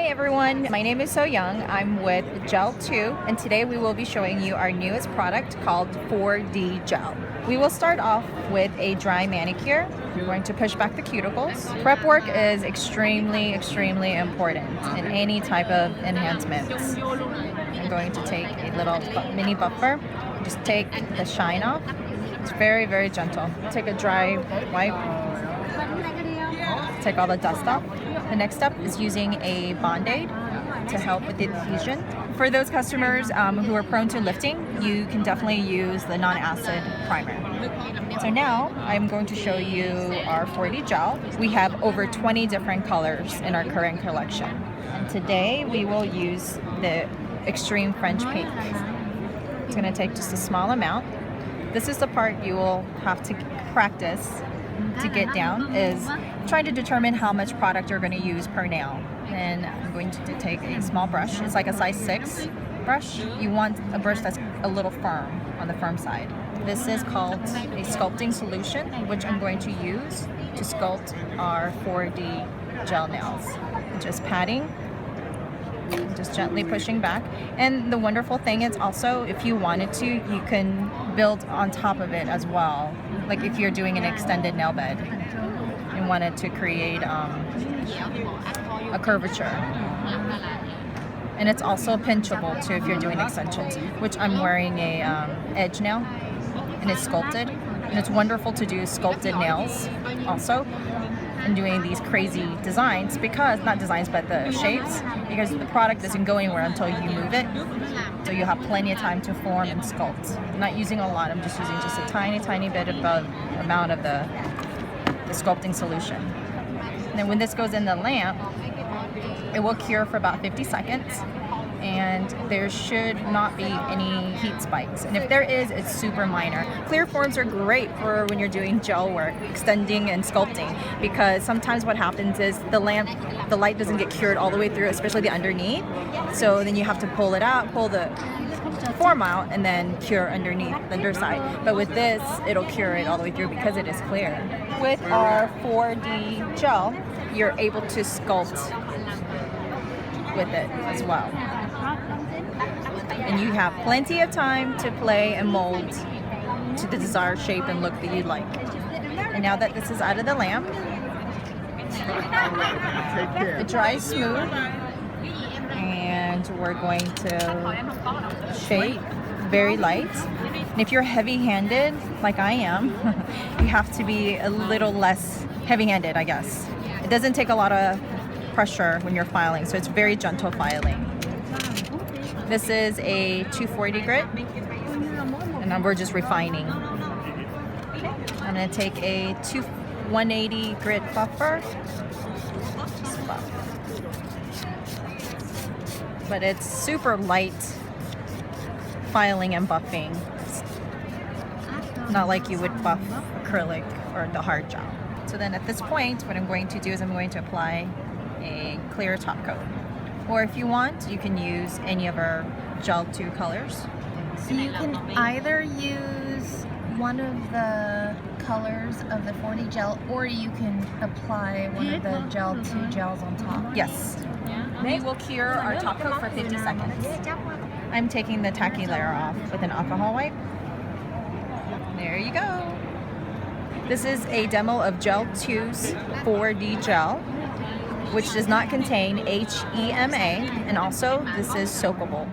everyone, my name is So Young. I'm with Gel2 and today we will be showing you our newest product called 4D Gel. We will start off with a dry manicure. We're going to push back the cuticles. Prep work is extremely important in any type of enhancements. I'm going to take a little mini buffer, just take the shine off. It's very gentle. Take a dry wipe, take all the dust off. The next step is using a Band-Aid to help with the adhesion. For those customers who are prone to lifting, you can definitely use the non-acid primer. So now I'm going to show you our 4D gel. We have over 20 different colors in our current collection. And today we will use the Extreme French Pink. It's going to take just a small amount. This is the part you will have to practice to get down, is trying to determine how much product you're going to use per nail. And I'm going to take a small brush. It's like a size 6 brush. You want a brush that's a little firm, on the firm side. This is called a sculpting solution, which I'm going to use to sculpt our 4D gel nails. Just patting, just gently pushing back. And the wonderful thing is also, if you wanted to, you can build on top of it as well. Like if you're doing an extended nail bed and wanted to create a curvature. And it's also pinchable too if you're doing extensions, which I'm wearing a edge nail and it's sculpted. And it's wonderful to do sculpted nails also, and doing these crazy designs, because not designs but the shapes, because the product doesn't go anywhere until you move it, so you have plenty of time to form and sculpt. I'm not using a lot, I'm just using just a tiny bit above the amount of the sculpting solution. And then when this goes in the lamp, it will cure for about 50 seconds, and there should not be any heat spikes. And if there is, it's super minor. Clear forms are great for when you're doing gel work, extending and sculpting, because sometimes what happens is the light doesn't get cured all the way through, especially the underneath. So then you have to pull it out, pull the form out, and then cure underneath the underside. But with this, it'll cure it all the way through because it is clear. With our 4D gel, you're able to sculpt with it as well. And you have plenty of time to play and mold to the desired shape and look that you like. And now that this is out of the lamp, it dries smooth, and we're going to shape very light. And if you're heavy-handed, like I am, you have to be a little less heavy-handed, I guess. It doesn't take a lot of pressure when you're filing, so it's very gentle filing. This is a 240 grit, and then we're just refining. I'm going to take a 180 grit buffer, but it's super light filing and buffing. It's not like you would buff acrylic or the hard gel. So then at this point, what I'm going to do is I'm going to apply a clear top coat. Or if you want, you can use any of our Gel2 colors. So you can either use one of the colors of the 4D gel, or you can apply one of the Gel2 gels on top. Yes. We will cure our top coat for 50 seconds. I'm taking the tacky layer off with an alcohol wipe. There you go. This is a demo of Gel2's 4D gel, which does not contain HEMA, and also this is soakable.